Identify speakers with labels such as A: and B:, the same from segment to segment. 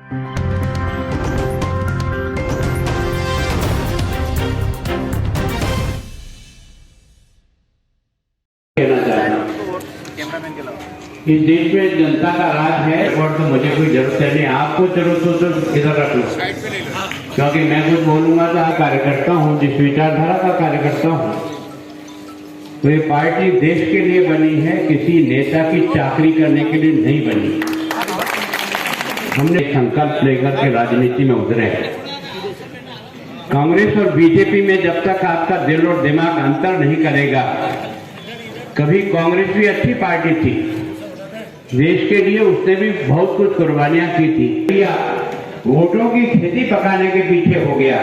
A: इस देश में जनता का राज है और तो मुझे कोई जरूरत है नहीं, आपको जरूरत हो तो इधर रख लो, क्योंकि मैं कुछ बोलूंगा तो आप कार्यकर्ता हूँ, जिस विचारधारा का कार्यकर्ता हूँ। तो ये पार्टी देश के लिए बनी है, किसी नेता की चाकरी करने के लिए नहीं बनी। हमने संकल्प लेकर के राजनीति में उतरे हैं। कांग्रेस और बीजेपी में जब तक आपका दिल और दिमाग अंतर नहीं करेगा, कभी कांग्रेस भी अच्छी पार्टी थी, देश के लिए उसने भी बहुत कुछ कुर्बानियां की थी, वोटों की खेती पकाने के पीछे हो गया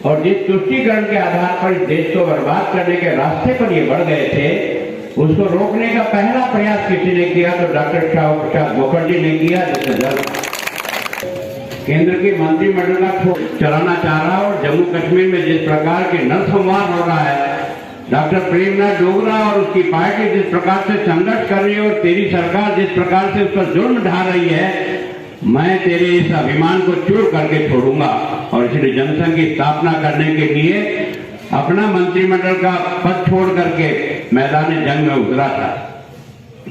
A: और जिस तुष्टीकरण के आधार पर इस देश को बर्बाद करने के रास्ते पर ये बढ़ गए थे, उसको रोकने का पहला प्रयास किसी ने किया तो डॉक्टर श्यामा प्रसाद मुखर्जी ने किया, जिससे दल केंद्र की मंत्रिमंडल का चलाना चाह रहा और जम्मू कश्मीर में जिस प्रकार के नरसंहार हो रहा है, डॉक्टर प्रेमनाथ डोगरा और उसकी पार्टी जिस प्रकार से संघर्ष कर रही है और तेरी सरकार जिस प्रकार से उस पर जुल्म ढा रही है, मैं तेरे इस अभिमान को चूर करके छोड़ूंगा। और इसलिए जनसंघ की स्थापना करने के लिए अपना मंत्रिमंडल का पद छोड़ करके मैदान जंग में उतरा था।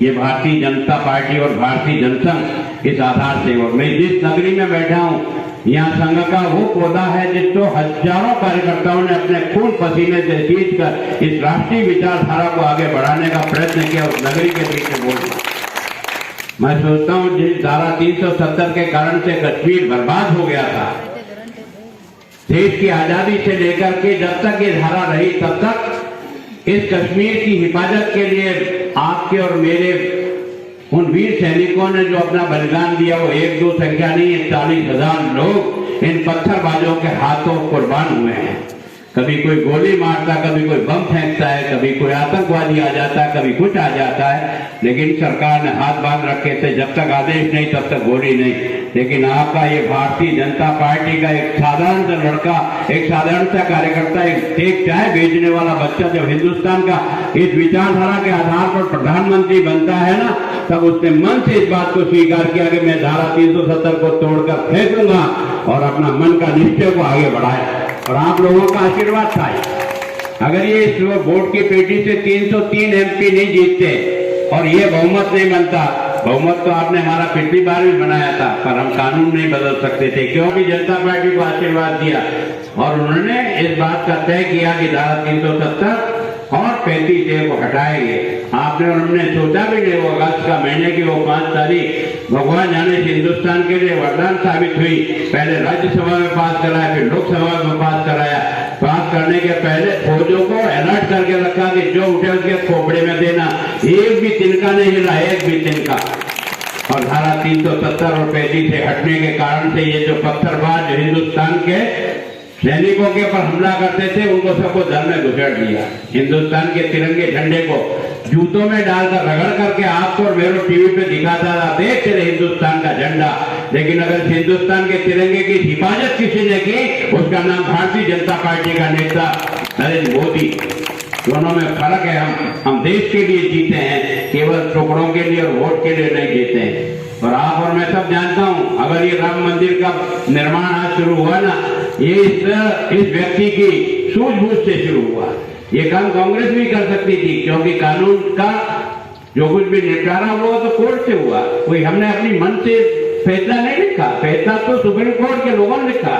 A: ये भारतीय जनता पार्टी और भारतीय जनसंघ इस आधार से, और मैं जिस नगरी में बैठा हूँ यहाँ संघ का वो पौधा है जिसको हजारों कार्यकर्ताओं ने अपने खून पसीने से सींच कर इस राष्ट्रीय विचारधारा को आगे बढ़ाने का प्रयत्न किया। उस नगरी के पीछे बोलना, मैं सोचता हूँ जिस धारा 370 के कारण से कश्मीर बर्बाद हो गया था, देश की आजादी से लेकर के जब तक ये धारा रही तब तक इस कश्मीर की हिफाजत के लिए आपके और मेरे उन वीर सैनिकों ने जो अपना बलिदान दिया, वो एक दो संख्या नहीं है, 40,000 लोग इन पत्थरबाजों के हाथों कुर्बान हुए हैं। कभी कोई गोली मारता, कभी कोई बम फेंकता है, कभी कोई आतंकवादी आ जाता है, कभी कुछ आ जाता है, लेकिन सरकार ने हाथ बांध रखे थे, जब तक आदेश नहीं तब तक गोली नहीं। लेकिन आपका ये भारतीय जनता पार्टी का एक साधारण सा लड़का, एक साधारण सा कार्यकर्ता, एक चाय बेचने वाला बच्चा जब हिंदुस्तान का इस विचारधारा के आधार पर प्रधानमंत्री बनता है ना, तब उसने मन से इस बात को स्वीकार किया कि मैं धारा 370 को तोड़कर फेंकूंगा और अपना मन का निश्चय को आगे बढ़ाया। और आप लोगों का आशीर्वाद था। अगर ये इस वोट की पेटी से 303 एमपी नहीं जीतते और ये बहुमत नहीं बनता, बहुमत तो आपने हमारा पिछली बार भी बनाया था, पर हम कानून नहीं बदल सकते थे, क्योंकि जनता पार्टी को आशीर्वाद दिया और उन्होंने इस बात का तय किया कि धारा 370 और 35A को हटाएंगे। आपने और हमने सोचा भी नहीं वो अगस्त का महीने की वो 5 तारीख भगवान जाने हिंदुस्तान के लिए वरदान साबित हुई। पहले राज्यसभा में पास कराया, फिर लोकसभा में पास कराया। पास करने के पहले फौजों को अलर्ट करके रखा कि जो उठे उसके खोपड़े में देना, एक भी तिनका नहीं हिला, एक भी तिनका। और धारा 370 और 35 से हटने के कारण से ये जो पत्थरबाज हिंदुस्तान के सैनिकों के ऊपर हमला करते थे, उनको सबको दल में घुसेड़ दिया। हिंदुस्तान के तिरंगे झंडे को जूतों में डालकर रगड़ करके आपको और मेरे टीवी पे दिखाता था, देख तेरे हिंदुस्तान का झंडा। लेकिन अगर हिंदुस्तान के तिरंगे की हिफाजत किसी ने की, उसका नाम भारतीय जनता पार्टी का नेता नरेंद्र मोदी। दोनों में फर्क है। हम देश के लिए जीते हैं, केवल टुकड़ों के लिए और वोट के लिए नहीं जीते हैं। और आप और मैं सब जानता हूं, अगर ये राम मंदिर का निर्माण आज शुरू हुआ ना, ये इस व्यक्ति की सूझबूझ से शुरू हुआ। ये काम कांग्रेस भी कर सकती थी, क्योंकि कानून का जो कुछ भी निपटारा हुआ तो कोर्ट से हुआ, कोई हमने अपनी मन से फैसला नहीं लिखा, फैसला तो सुप्रीम कोर्ट के लोगों ने लिखा।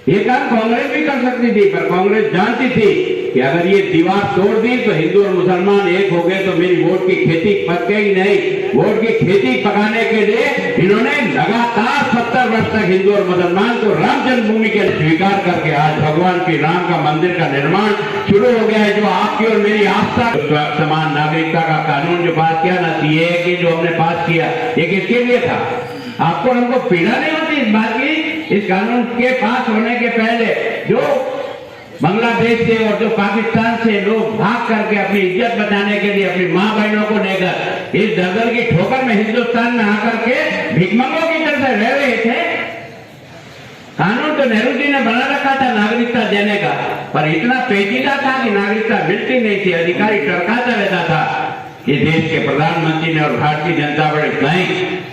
A: ये काम कांग्रेस भी कर सकती थी, पर कांग्रेस जानती थी कि अगर ये दीवार तोड़ दी तो हिंदू और मुसलमान एक हो गए तो मेरी वोट की खेती पक गई नहीं। वोट की खेती पकाने के लिए इन्होंने लगातार 70 वर्ष तक हिंदू और मुसलमान को राम जन्मभूमि के स्वीकार करके आज भगवान श्री राम का मंदिर का निर्माण शुरू हो गया है। जो आपकी और मेरी आस्था, समान नागरिकता का कानून जो पास किया ना, सीए की जो हमने पास किया, ये किसके लिए था? आपको हमको पीड़ा नहीं होती इस बात की? इस कानून के पास होने के पहले जो बांग्लादेश से और जो पाकिस्तान से लोग भाग करके अपनी इज्जत बचाने के लिए अपनी माँ बहनों को लेकर इस दलदल की ठोकर में हिंदुस्तान में आकर के भिखमंगों की तरह रह रहे थे। कानून तो नेहरू जी ने बना रखा था नागरिकता देने का, पर इतना पेचीदा था कि नागरिकता मिलती नहीं थी, अधिकारी टरकाता रहता था। ये देश के प्रधानमंत्री ने और भारतीय जनता पार्टी नहीं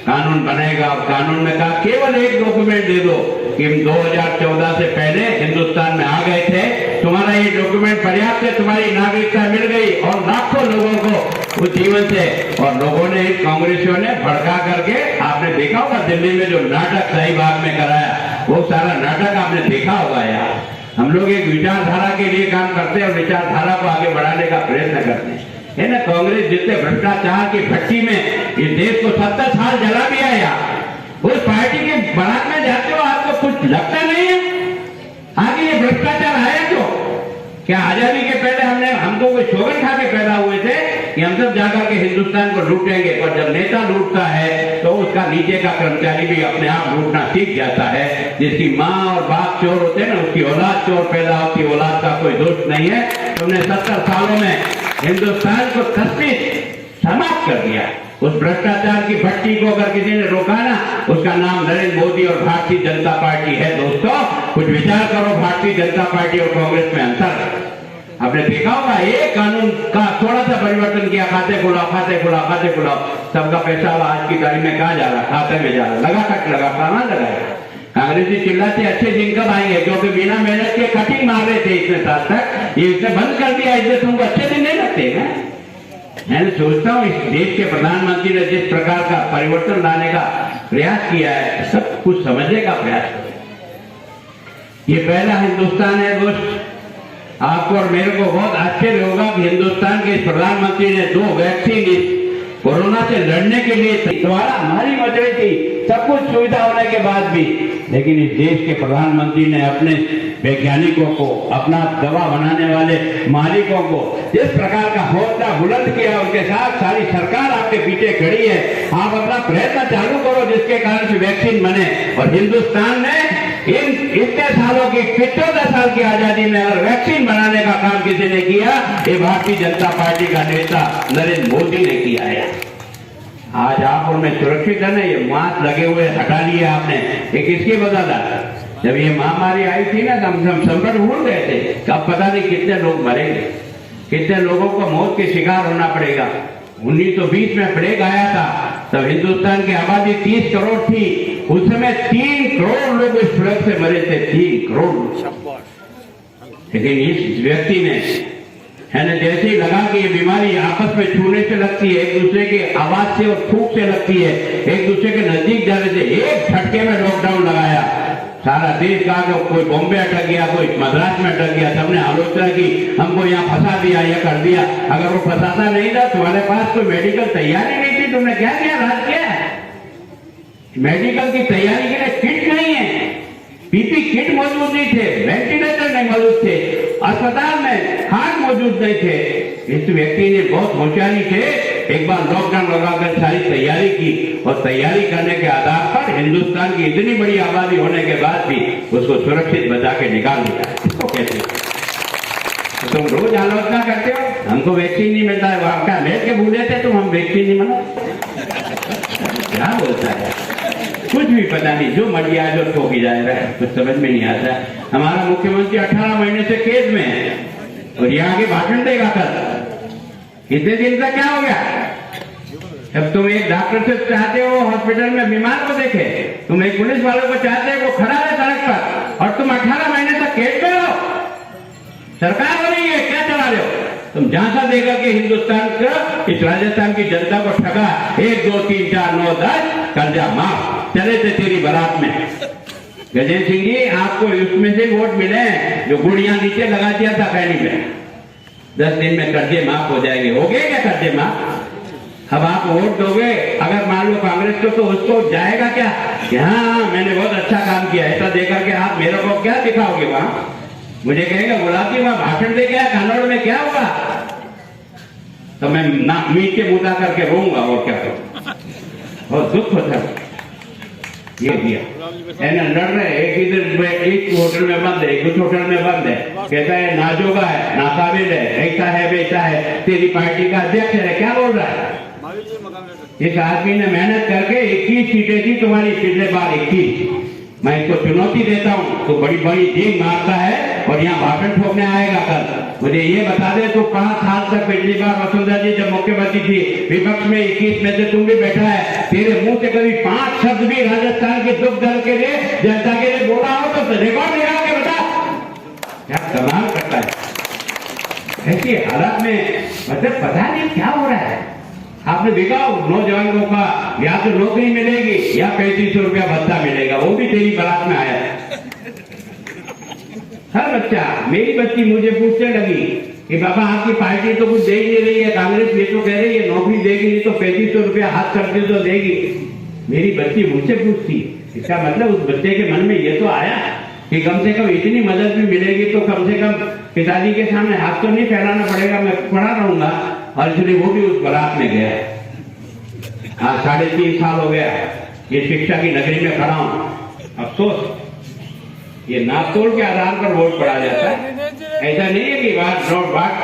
A: कानून बनेगा। और कानून में कहा केवल एक डॉक्यूमेंट दे दो कि हम 2014 से पहले हिंदुस्तान में आ गए थे, तुम्हारा ये डॉक्यूमेंट पर्याप्त है, तुम्हारी नागरिकता मिल गई। और लाखों लोगों को उस जीवन से, और लोगों ने, कांग्रेसियों ने भड़का करके, आपने देखा होगा दिल्ली में जो नाटक शाहीबाग में कराया, वो सारा नाटक आपने देखा होगा। यार हम लोग एक विचारधारा के लिए काम करते हैं और विचारधारा को आगे बढ़ाने का प्रयत्न करते हैं, है ना। कांग्रेस जितने भ्रष्टाचार की भट्टी में इस देश को 70 साल जला दिया यार, उस पार्टी के बारात में जाते हो आपको कुछ लगता नहीं है आगे ये भ्रष्टाचार आया क्यों? क्या आजादी के पहले हमको कोई शोगर खा के पैदा हुए थे कि हम सब जाकर के हिंदुस्तान को लूटेंगे? पर जब नेता लूटता है तो उसका नीचे का कर्मचारी भी अपने आप लूटना सीख जाता है। जिसकी माँ और बाप चोर होते हैं ना, उसकी औलाद चोर पैदा होती, औलाद का कोई दोष नहीं है। तुमने 70 सालों में हिंदुस्तान को तस्वीर समाप्त कर दिया। उस भ्रष्टाचार की भट्टी को अगर किसी ने रोका ना, उसका नाम नरेंद्र मोदी और भारतीय जनता पार्टी है। दोस्तों कुछ विचार करो, भारतीय जनता पार्टी और कांग्रेस में अंतर है। आपने देखा होगा एक कानून का थोड़ा सा परिवर्तन किया, खाते खुलाओ, खाते खुलाओ, खाते खुलाओ, सबका पैसा आज की तारीख में कहाँ जा रहा? खाते में जा रहा। लगा कट लगा, कहाँ लगाया? कांग्रेसी चिल्लाते अच्छे दिन कब आएंगे, क्योंकि बिना मेहनत के कटिंग मार रहे थे इतने साल तक, ये इसने बंद कर दिया, इसलिए तुमको अच्छे दिन नहीं लगते हैं। मैं सोचता हूँ इस देश के प्रधानमंत्री ने जिस प्रकार का परिवर्तन लाने का प्रयास किया है, सब कुछ समझने का प्रयास किया। ये पहला हिंदुस्तान है दोस्त। आपको और मेरे को बहुत आश्चर्य होगा कि हिंदुस्तान के इस प्रधानमंत्री ने 2 वैक्सीन कोरोना से लड़ने के लिए द्वारा हमारी मच रही थी, सब कुछ सुविधा होने के बाद भी, लेकिन इस देश के प्रधानमंत्री ने अपने वैज्ञानिकों को, अपना दवा बनाने वाले मालिकों को जिस प्रकार का हौसला बुलंद किया, उनके साथ सारी सरकार आपके पीछे खड़ी है। आप अपना प्रयत्न चालू करो जिसके कारण से वैक्सीन बने। और हिंदुस्तान ने इतने सालों की 75 साल की आजादी में अगर वैक्सीन बनाने का काम किसी ने किया, ये भारतीय जनता पार्टी का नेता नरेंद्र मोदी ने किया है। आज आप और मैं सुरक्षित है ना, ये मास्क लगे हुए हटा लिए आपने, ये किसकी बदौलत? जब ये महामारी आई थी ना, हम संकट भूल गए थे, अब पता नहीं कितने लोग मरेंगे, कितने लोगों को मौत के शिकार होना पड़ेगा। 1920 में प्लेग आया था, तब हिंदुस्तान की आबादी 30 करोड़ थी, उस समय 3 करोड़ लोग इस प्लेग से मरे थे, 3 करोड़। लेकिन इस व्यक्ति ने है ना, जैसे ही लगा कि ये बीमारी आपस में छूने से लगती है, एक दूसरे के आवाज से और थूक से लगती है, एक दूसरे के नजदीक जाने से, एक झटके में लॉकडाउन लगाया। सारा देश का कोई बॉम्बे अटक गया, कोई मद्रास में अटक गया, सबने आलोचना की, हमको यहाँ फंसा दिया, यह कर दिया। अगर वो फंसाता नहीं था, तुम्हारे पास कोई मेडिकल तैयारी नहीं थी, तुमने क्या किया? राज किया मेडिकल की तैयारी के लिए किट नहीं है, पीपी किट मौजूद नहीं थे, वेंटिलेटर नहीं मौजूद थे, अस्पताल में खाट मौजूद नहीं थे। इस व्यक्ति ने बहुत होशियारी से एक बार लॉकडाउन लगाकर सारी तैयारी की, और तैयारी करने के आधार पर हिंदुस्तान की इतनी बड़ी आबादी होने के बाद भी उसको सुरक्षित बचा के निकाल दिया। इसको कैसे? तो तुम रोज आलोचना करते हो, हमको वैक्सीन नहीं मिलता है, वहां क्या लेट के भूले थे तुम, हम वैक्सीन नहीं मना? क्या बोलता है? कुछ भी पता नहीं, जो मर्जी आज और ठोकी जाएगा, कुछ समझ में नहीं आता। हमारा मुख्यमंत्री 18 महीने से केस में है और यहाँ आगे भाषण देगा कल। इतने दिन तक क्या हो गया? जब तुम एक डॉक्टर से चाहते हो हॉस्पिटल में बीमार को देखे, तुम एक पुलिस वालों को चाहते हो वो खड़ा है सड़क पर, और तुम 18 महीने तक केस में हो। सरकार हो रही है, क्या चला रहे हो तुम? झांसा देकर के हिंदुस्तान का, इस राजस्थान की जनता को ठगा, 1 2 3 4 9 10 कर्जा माफ, चले थे तेरी बारात में। गजेंद्र सिंह जी, आपको उसमें से वोट मिले जो गुड़िया नीचे लगा दिया था पैनी में, 10 दिन में कर्जे माफ हो जाएंगे। हो गए क्या कर्जे माफ? अब आप वोट दोगे अगर मान लो कांग्रेस को, तो उसको जाएगा क्या कि हाँ मैंने बहुत अच्छा काम किया, ऐसा देकर के आप मेरे को क्या दिखाओगे? वहां मुझे कहेगा गुलाबी वहां भाषण दे गया कन्नौड़ में, क्या होगा? तो मैं मीट के मुद्दा करके रोऊंगा, और क्या करूं? बहुत दुख होता है। ये दिया लड़ रहे, एक इधर एक होटल में बंद है, एक दूसरे होटल में बंद है, कहता है नाजोगा है, नाकाबिल है, ऐसा है वैसा है, तेरी पार्टी का अध्यक्ष है, क्या बोल रहा है? इस आदमी ने मेहनत करके 21 सीटें थी तुम्हारी, पिछले बार 21। मैं इसको चुनौती देता हूँ, तो बड़ी बड़ी डींग मारता है और यहाँ भाषण ठोकने आएगा कल। मुझे ये बता दे, तू 5 साल तक पिछली बार वसुंधरा जी जब मुख्यमंत्री थी, विपक्ष में 21 में से तुम भी बैठा है, तेरे मुंह से कभी 5 शब्द भी राजस्थान के दुख दर्द के लिए, जनता के लिए बोला हो तो रिकॉर्ड निकाल के बता। क्या कमाल करता है ऐसी हालत में, मतलब पता नहीं क्या हो रहा है। आपने देखा नौजवानों का या तो नौकरी मिलेगी या 3500 रुपया भत्ता मिलेगा, वो भी तेरी बारात में आया। हर बच्चा, मेरी बच्ची मुझे पूछने लगी कि बाबा आपकी पार्टी तो कुछ दे ही नहीं रही है, कांग्रेस ये तो कह रही है नौकरी देगी नहीं तो 3500 रुपया हाथ करके तो देगी। मेरी बच्ची मुझसे पूछती, इसका मतलब उस बच्चे के मन में ये तो आया कि कम से कम इतनी मदद भी मिलेगी तो कम से कम पिताजी के सामने हाथ तो नहीं फैलाना पड़ेगा, मैं पड़ा रहूंगा। और इसलिए वो भी उस बारात में गया। आज 3.5 साल हो गया ये शिक्षा की नगरी में खड़ा हूं। अफसोस ये नापतोल के आधार पर वोट पड़ा जाता है, ऐसा नहीं है कि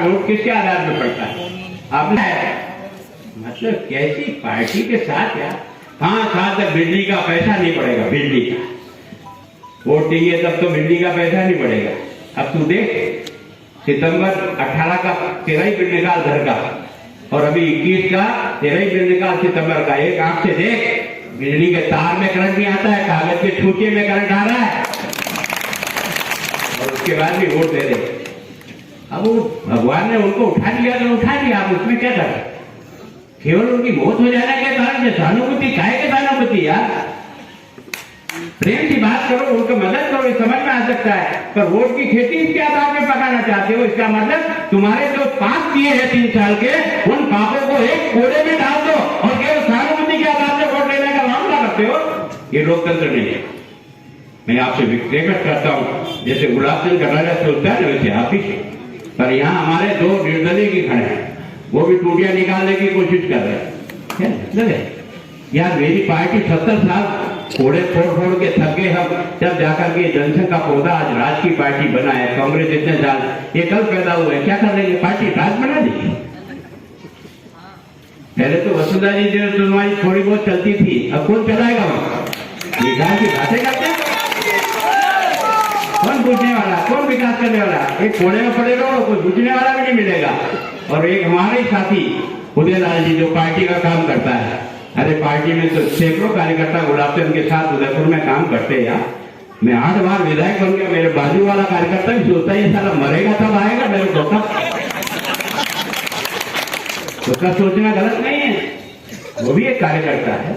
A: वोट किसके आधार पर पड़ता है। आपने मतलब कैसी पार्टी के साथ यार, 5 साल तक बिजली का पैसा नहीं पड़ेगा, बिजली का वोट देंगे तब तो बिजली का पैसा नहीं पड़ेगा। अब तू देख, सितंबर 18 का तेरा ही बिल निकाल घर का, और अभी 21 का तेरा ही बिल निकाल सितंबर का। एक आंख से देख, बिजली के तार में करंट नहीं आता है, कागज के छूटे में करंट आ रहा है, और उसके बाद भी वोट दे दे। अब वो भगवान ने उनको उठा लिया तो उठा लिया, आप उसमें क्या कर, केवल उनकी मौत हो जाने के कारण सहानुभूति, काहे के सहानुभूति यार, प्रेम की बात करो, उनको मदद करो, ये समझ में आ सकता है। पर वोट की खेती इसके आधार में पकाना चाहते हो, इसका मतलब तुम्हारे जो पाप किए हैं 3 साल के, उन पापों को एक कोड़े में डाल दो और केवल सहानुभूति के आधार से वोट लेने का मामला करते हो। ये लोकतंत्र नहीं है। मैं आपसे रिक्वेस्ट करता हूं, जैसे गुलाब चंद कटारिया सोचता है ना वैसे आप ही, पर यहाँ हमारे 2 निर्दलीय की खड़े हैं, वो भी टूटियां निकालने की कोशिश कर रहे हैं। यार मेरी पार्टी 70 साल कोड़े फोड़ के थक गए हम, जब जाकर के जनसंघ का पौधा आज राज की पार्टी बना है। कांग्रेस इतने साल, ये कल पैदा हुआ है, क्या कर रही है पार्टी, राज बना दी। पहले तो वसुंधरा जी जो तुम्हारी थोड़ी बहुत चलती थी, अब कौन चलाएगा वहां, विकास की बातें करते हैं, कौन पूछने वाला, कौन विकास करने वाला। एक कोने में पड़े रहो, कोई पूछने वाला भी नहीं मिलेगा। और एक हमारे साथी उदयलाल जी जो पार्टी का काम करता है, अरे पार्टी में तो सैकड़ों कार्यकर्ता गुलाब चंद के साथ उदयपुर में काम करते हैं यार। मैं 8 बार विधायक बन गया, मेरे बाजू वाला कार्यकर्ता भी सोचता है ये साला मरेगा तब आएगा मेरे को, उसका सोचना गलत नहीं है, वो भी एक कार्यकर्ता है।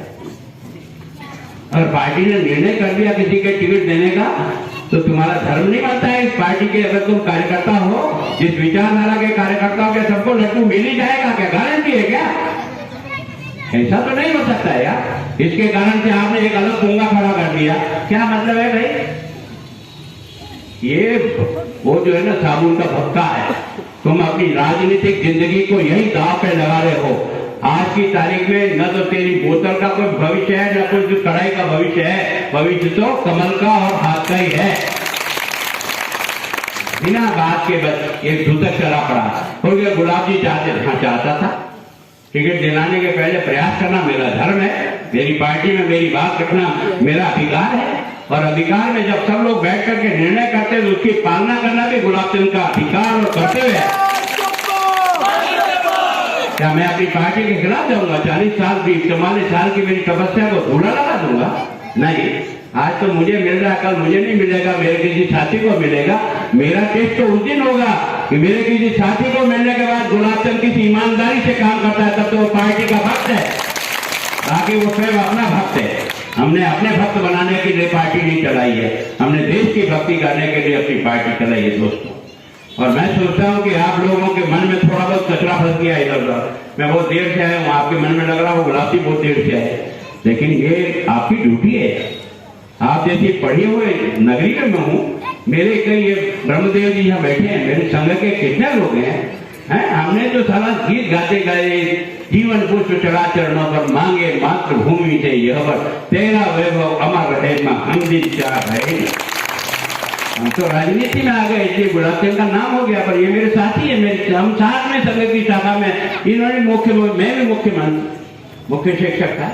A: और पार्टी ने निर्णय कर दिया किसी के टिकट देने का, तो तुम्हारा धर्म नहीं बनता है इस पार्टी के। अगर तुम कार्यकर्ता हो, जिस विचारधारा के कार्यकर्ताओं के सबको लड्डू मिल ही जाएगा, क्या गारंटी है क्या? ऐसा तो नहीं हो सकता है यार। इसके कारण से आपने एक अलग पुंगा खड़ा कर दिया, क्या मतलब है भाई? ये वो जो है ना साबुन का भक्का है। तुम अपनी राजनीतिक जिंदगी को यही दांव पे लगा रहे हो। आज की तारीख में न तो तेरी बोतल का कोई भविष्य है, न कोई जो कढ़ाई का भविष्य है। भविष्य तो कमल का और हाथ का ही है। बिना बात के बस एक दूतक चला पड़ा। और गुलाब जी चाहता था टिकट दिलाने के पहले प्रयास करना मेरा धर्म है, मेरी पार्टी में मेरी बात रखना मेरा अधिकार है। और अधिकार में जब सब लोग बैठ करके निर्णय करते हैं तो उसकी पालना करना भी गुलाब चंद का अधिकार और कर्तव्य है। क्या मैं अपनी पार्टी के खिलाफ जाऊंगा? 40 साल की 44 साल की मेरी तपस्या को धूला लगा दूंगा? नहीं। आज तो मुझे मिल रहा है, कल मुझे नहीं मिलेगा, मेरे किसी साथी को मिलेगा। मेरा टेस्ट तो उस दिन होगा कि मेरे किसी साथी को मिलने के बाद गुलाब चंद किसी ईमानदारी से काम करता है, तब तो वो पार्टी का भक्त है। बाकी वो स्वयं अपना भक्त है। हमने अपने भक्त बनाने के लिए पार्टी नहीं चलाई है, हमने देश की भक्ति करने के लिए अपनी पार्टी चलाई है दोस्तों। और मैं सोचता हूँ कि आप लोगों के मन में थोड़ा बहुत कचरा फंस गया इधर उधर। मैं बहुत देर से आया हूँ, आपके मन में लग रहा हो गुलाब जी बहुत देर से आए, लेकिन ये आपकी ड्यूटी है। आप जैसी पढ़े हुए नगरी में मैं हूँ, मेरे कई ये ब्रह्मदेव जी यहाँ बैठे हैं, मेरे संघ के कितने लोग हैं, हमने जो सारा गीत गाते गए, जीवन पुष्प चढ़ा चरणों पर, मांगे मातृभूमि से यह वर, तेरा वैभव अमर रहे मां, हम दिन चाह रहे। हम तो राजनीति में आ गए, इसलिए गुलाब चंद का नाम हो गया, पर ये मेरे साथी है, मेरे हम साथ में संघ की शाखा में। इन्होंने मैं भी मुख्य शिक्षक था।